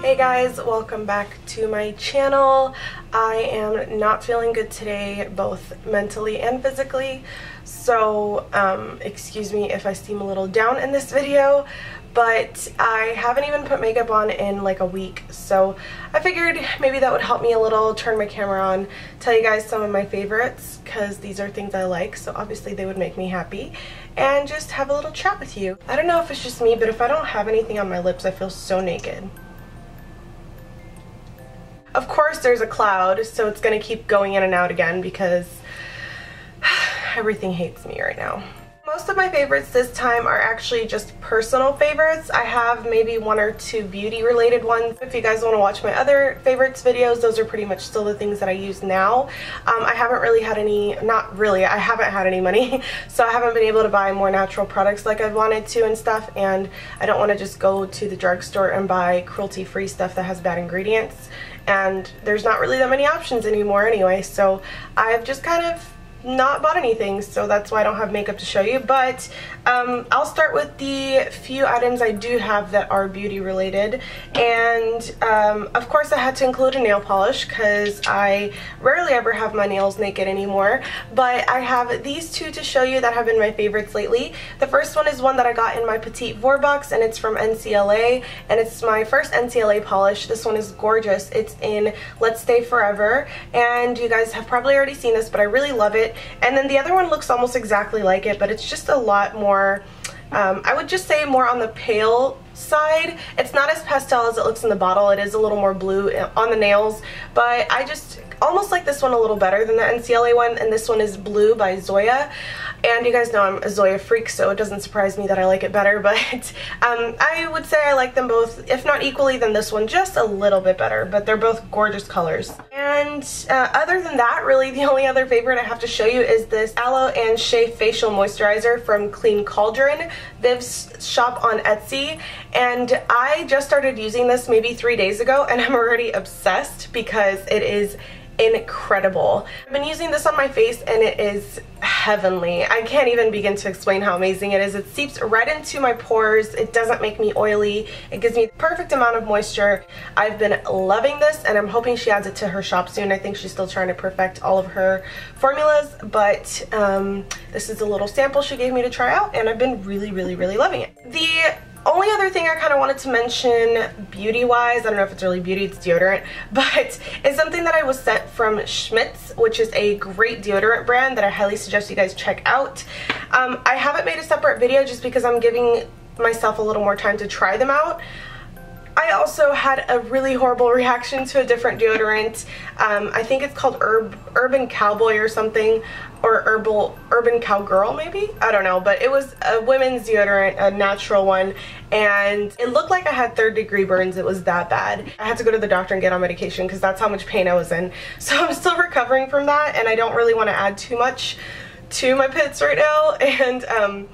Hey guys, welcome back to my channel. I am not feeling good today, both mentally and physically, so excuse me if I seem a little down in this video, but I haven't even put makeup on in like a week, so I figured maybe that would help me a little, turn my camera on, tell you guys some of my favorites, because these are things I like, so obviously they would make me happy, and just have a little chat with you. I don't know if it's just me, but if I don't have anything on my lips, I feel so naked. Of course there's a cloud, so it's gonna keep going in and out again because everything hates me right now. Most of my favorites this time are actually just personal favorites. I have maybe one or two beauty related ones. If you guys want to watch my other favorites videos, those are pretty much still the things that I use now. I haven't really had any, I haven't had any money, so I haven't been able to buy more natural products like I wanted to and stuff, and I don't want to just go to the drugstore and buy cruelty-free stuff that has bad ingredients, and there's not really that many options anymore anyway, so I've just kind of not bought anything, so that's why I don't have makeup to show you, but I'll start with the few items I do have that are beauty related, and of course I had to include a nail polish because I rarely ever have my nails naked anymore, but I have these two to show you that have been my favorites lately. The first one is one that I got in my Petite Four box, and it's from ncLA, and it's my first ncLA polish. This one is gorgeous. It's in Let's Stay Forever, and you guys have probably already seen this, but I really love it. And then the other one looks almost exactly like it, but it's just a lot more, I would just say more on the pale side. It's not as pastel as it looks in the bottle. It is a little more blue on the nails, but I just almost like this one a little better than the ncLA one, and this one is Blue by Zoya. And you guys know I'm a Zoya freak, so it doesn't surprise me that I like it better, but I would say I like them both, if not equally, then this one just a little bit better, but they're both gorgeous colors. And other than that, really the only other favorite I have to show you is this Aloe and Shea Facial Moisturizer from Cauldron, Viv's shop on Etsy, and I just started using this maybe 3 days ago, and I'm already obsessed because it is incredible. I've been using this on my face and it is heavenly. I can't even begin to explain how amazing it is. It seeps right into my pores. It doesn't make me oily. It gives me the perfect amount of moisture. I've been loving this, and I'm hoping she adds it to her shop soon. I think she's still trying to perfect all of her formulas, but this is a little sample she gave me to try out, and I've been really loving it. The only other thing I kind of wanted to mention beauty-wise, I don't know if it's really beauty, it's deodorant, but it's something that I was sent from Schmidts, which is a great deodorant brand that I highly suggest you guys check out. I haven't made a separate video just because I'm giving myself a little more time to try them out. I also had a really horrible reaction to a different deodorant. I think it's called Urban Cowboy or something, or Urban Cowgirl maybe? I don't know, but it was a women's deodorant, a natural one, and it looked like I had third-degree burns. It was that bad. I had to go to the doctor and get on medication because that's how much pain I was in. So I'm still recovering from that, and I don't really want to add too much to my pits right now, and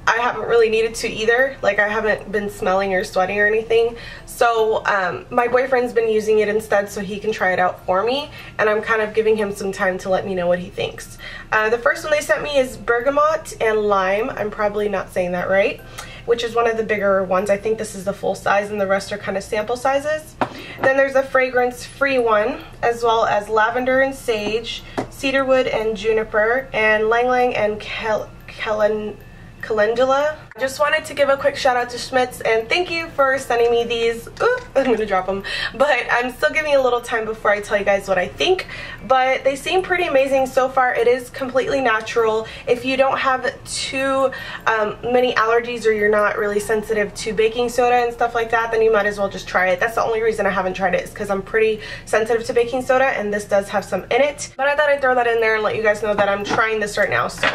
I haven't really needed to either. Like, I haven't been smelling or sweating or anything. So my boyfriend's been using it instead so he can try it out for me, and I'm kind of giving him some time to let me know what he thinks. The first one they sent me is Bergamot and Lime. I'm probably not saying that right, which is one of the bigger ones. I think this is the full size and the rest are kind of sample sizes. Then there's a fragrance-free one, as well as Lavender and Sage, Cedarwood and Juniper, and Lang Lang and Calendula. I just wanted to give a quick shout out to Schmidts, and thank you for sending me these. Ooh, I'm gonna drop them, but I'm still giving a little time before I tell you guys what I think, but they seem pretty amazing so far. It is completely natural. If you don't have too many allergies, or you're not really sensitive to baking soda and stuff like that, then you might as well just try it. That's the only reason I haven't tried it, is because I'm pretty sensitive to baking soda, and this does have some in it, but I thought I'd throw that in there and let you guys know that I'm trying this right now, so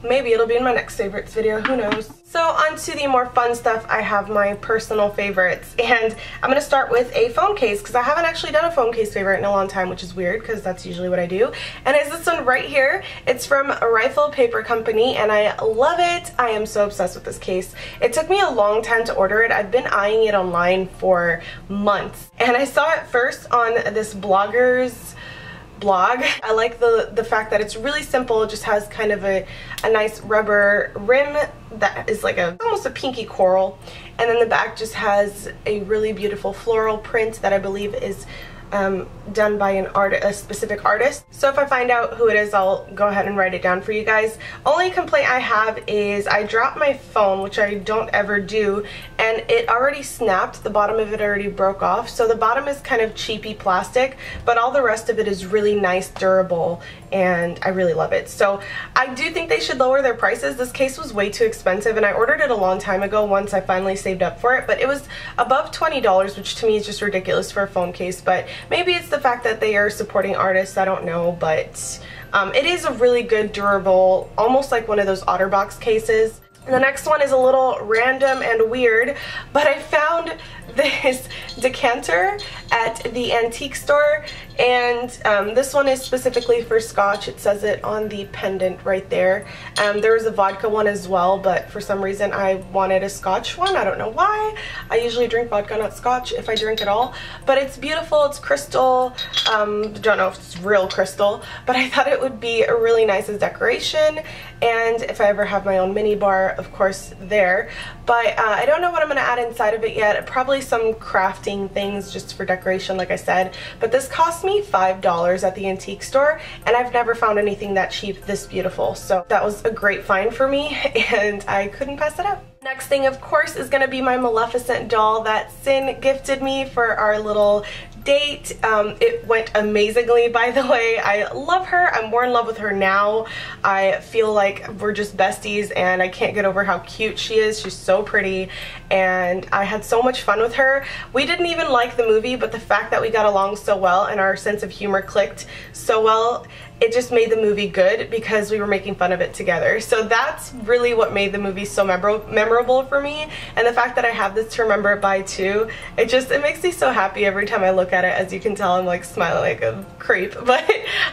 maybe it'll be in my next favorites video, who knows. So on to the more fun stuff, I have my personal favorites, and I'm going to start with a phone case because I haven't actually done a phone case favorite in a long time, which is weird because that's usually what I do. And it's this one right here. It's from Rifle Paper Company, and I love it. I am so obsessed with this case. It took me a long time to order it. I've been eyeing it online for months, and I saw it first on this blogger's blog. I like the fact that it's really simple. It just has kind of a nice rubber rim that is like almost a pinky coral, and then the back just has a really beautiful floral print that I believe is done by a specific artist. So if I find out who it is, I'll go ahead and write it down for you guys. Only complaint I have is I dropped my phone, which I don't ever do, and it already snapped. The bottom of it already broke off. So the bottom is kind of cheapy plastic, but all the rest of it is really nice, durable, and I really love it. So I do think they should lower their prices. This case was way too expensive, and I ordered it a long time ago once I finally saved up for it, but it was above $20, which to me is just ridiculous for a phone case. But maybe it's the fact that they are supporting artists, I don't know, but it is a really good, durable, almost like one of those OtterBox cases. The next one is a little random and weird, but I found this decanter at the antique store, and this one is specifically for Scotch. It says it on the pendant right there. There was a vodka one as well, but for some reason I wanted a Scotch one. I don't know why. I usually drink vodka, not Scotch, if I drink at all. But it's beautiful. It's crystal. Don't know if it's real crystal, but I thought it would be a really nice as decoration, and if I ever have my own mini bar, of course, there. But I don't know what I'm going to add inside of it yet. Probably some crafting things just for decoration, like I said. But this cost me $5 at the antique store, and I've never found anything that cheap this beautiful. So that was a great find for me, and I couldn't pass it up. Next thing, of course, is going to be my Maleficent doll that Sin gifted me for our little date. It went amazingly, by the way. I love her. I'm more in love with her now. I feel like we're just besties, and I can't get over how cute she is. She's so pretty, and I had so much fun with her. We didn't even like the movie, but the fact that we got along so well and our sense of humor clicked so well, it just made the movie good because we were making fun of it together. So that's really what made the movie so memorable for me, and the fact that I have this to remember it by too, it makes me so happy every time I look at it. As you can tell, I'm like smiling like a creep, but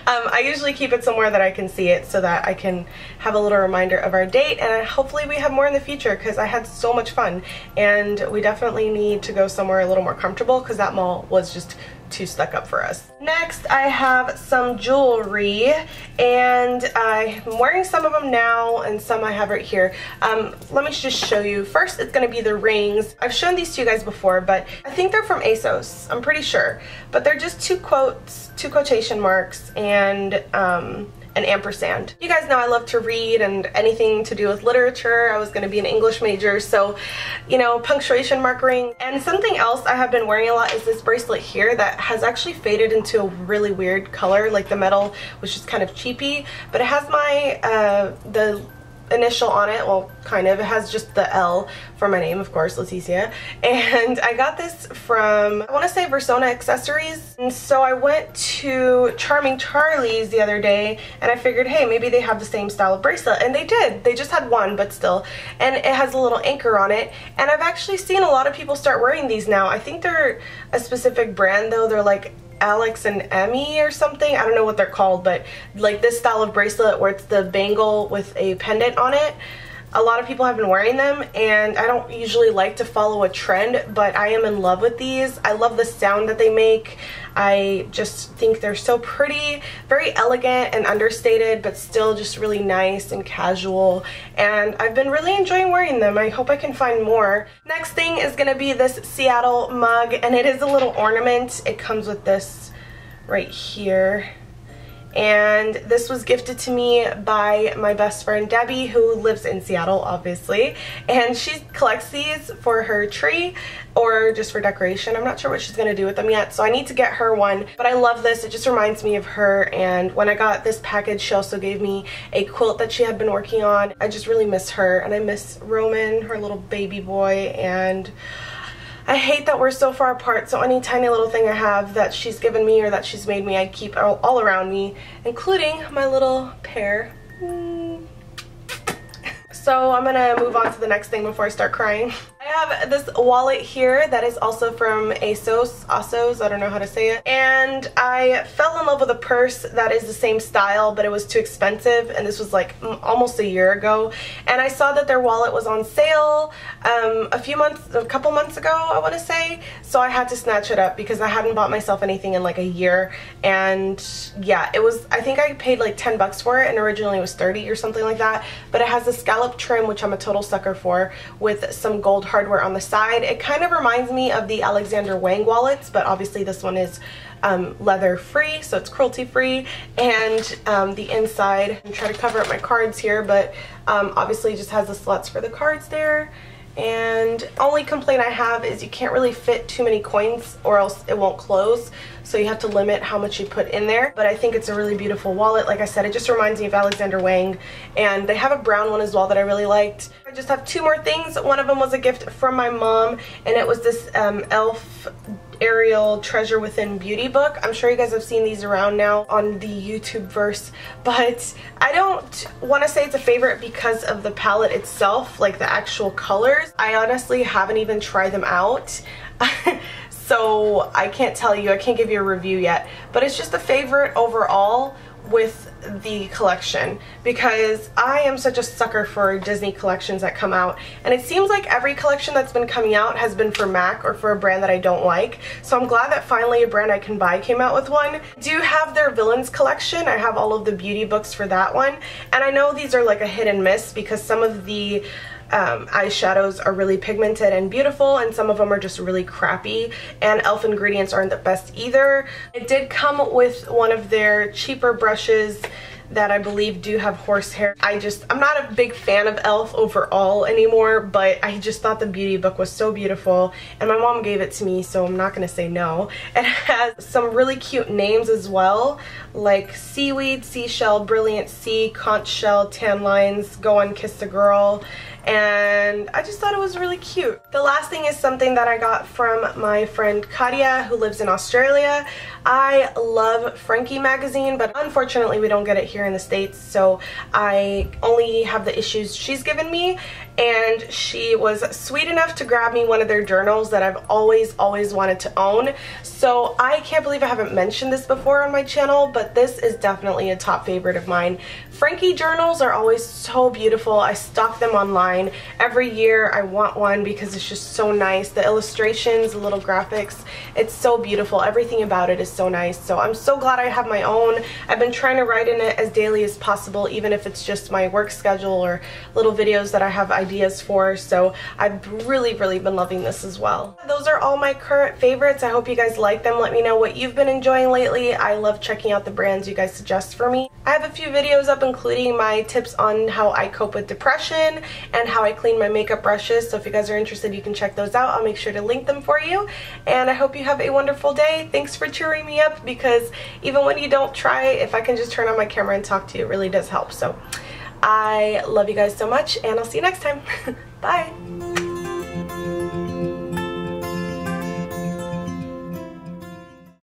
I usually keep it somewhere that I can see it so that I can have a little reminder of our date, and hopefully we have more in the future because I had so much fun, and we definitely need to go somewhere a little more comfortable because that mall was just too stuck up for us. Next, I have some jewelry, and I'm wearing some of them now and some I have right here. Let me just show you. First, it's going to be the rings. I've shown these to you guys before, but I think they're from ASOS. I'm pretty sure. But they're just two quotation marks, and an ampersand. You guys know I love to read and anything to do with literature. I was going to be an English major, so, you know, punctuation mark ring. And something else I have been wearing a lot is this bracelet here that has actually faded into a really weird color. Like the metal was just kind of cheapy, but it has my the initial on it, well, kind of. It has just the L for my name, of course, Leticia. And I got this from, I want to say, Versona Accessories. And so I went to Charming Charlie's the other day, and I figured, hey, maybe they have the same style of bracelet. And they did. They just had one, but still. And it has a little anchor on it. And I've actually seen a lot of people start wearing these now. I think they're a specific brand, though. They're like Alex and Emmy or something. I don't know what they're called, but like this style of bracelet where it's the bangle with a pendant on it. A lot of people have been wearing them, and I don't usually like to follow a trend, but I am in love with these. I love the sound that they make. I just think they're so pretty, very elegant and understated, but still just really nice and casual, and I've been really enjoying wearing them. I hope I can find more. Next thing is going to be this Seattle mug, and it is a little ornament. It comes with this right here. And this was gifted to me by my best friend Debbie, who lives in Seattle, obviously, and she collects these for her tree or just for decoration. I'm not sure what she's going to do with them yet, so I need to get her one, but I love this. It just reminds me of her, and when I got this package, she also gave me a quilt that she had been working on. I just really miss her, and I miss Roman, her little baby boy, and I hate that we're so far apart, so any tiny little thing I have that she's given me or that she's made me, I keep all around me, including my little pear. So I'm gonna move on to the next thing before I start crying. I I have this wallet here that is also from ASOS, I don't know how to say it, and I fell in love with a purse that is the same style, but it was too expensive, and this was like almost a year ago, and I saw that their wallet was on sale a couple months ago, I want to say, so I had to snatch it up because I hadn't bought myself anything in like a year. And yeah, it was, I think I paid like 10 bucks for it, and originally it was 30 or something like that, but it has a scallop trim, which I'm a total sucker for, with some gold hardware on the side. It kind of reminds me of the Alexander Wang wallets, but obviously this one is leather free, so it's cruelty free. And the inside, I'm trying to cover up my cards here, but obviously it just has the slots for the cards there. And only complaint I have is you can't really fit too many coins or else it won't close, so you have to limit how much you put in there. But I think it's a really beautiful wallet. Like I said, it just reminds me of Alexander Wang, and they have a brown one as well that I really liked. I just have two more things. One of them was a gift from my mom, and it was this e.l.f. Ariel Treasure Within beauty book. I'm sure you guys have seen these around now on the YouTube verse, but I don't want to say it's a favorite because of the palette itself, like the actual colors. I honestly haven't even tried them out. So I can't tell you, I can't give you a review yet, but it's just a favorite overall with the collection because I am such a sucker for Disney collections that come out, and it seems like every collection that's been coming out has been for MAC or for a brand that I don't like. So I'm glad that finally a brand I can buy came out with one. I do have their Villains collection. I have all of the beauty books for that one, and I know these are like a hit and miss because some of the eyeshadows are really pigmented and beautiful, and some of them are just really crappy, and e.l.f. ingredients aren't the best either. It did come with one of their cheaper brushes that I believe do have horsehair. I'm not a big fan of e.l.f. overall anymore, but I just thought the beauty book was so beautiful, and my mom gave it to me, so I'm not gonna say no. It has some really cute names as well, like Seaweed, Seashell, Brilliant Sea, Conch Shell, Tan Lines, Go On Kiss a Girl, and I just thought it was really cute. The last thing is something that I got from my friend Katia, who lives in Australia. I love Frankie Magazine, but unfortunately we don't get it here in the States, so I only have the issues she's given me, and she was sweet enough to grab me one of their journals that I've always wanted to own. So I can't believe I haven't mentioned this before on my channel, but this is definitely a top favorite of mine. Frankie journals are always so beautiful. I stock them online. Every year I want one because it's just so nice. The illustrations, the little graphics, it's so beautiful. Everything about it is so nice. So I'm so glad I have my own. I've been trying to write in it as daily as possible, even if it's just my work schedule or little videos that I have ideas for. So I've really been loving this as well. Those are all my current favorites. I hope you guys like them. Let me know what you've been enjoying lately. I love checking out the brands you guys suggest for me. I have a few videos up including my tips on how I cope with depression and how I clean my makeup brushes, so if you guys are interested you can check those out. I'll make sure to link them for you, and I hope you have a wonderful day. Thanks for cheering me up, because even when you don't try, if I can just turn on my camera and talk to you, it really does help. So I love you guys so much, and I'll see you next time. Bye!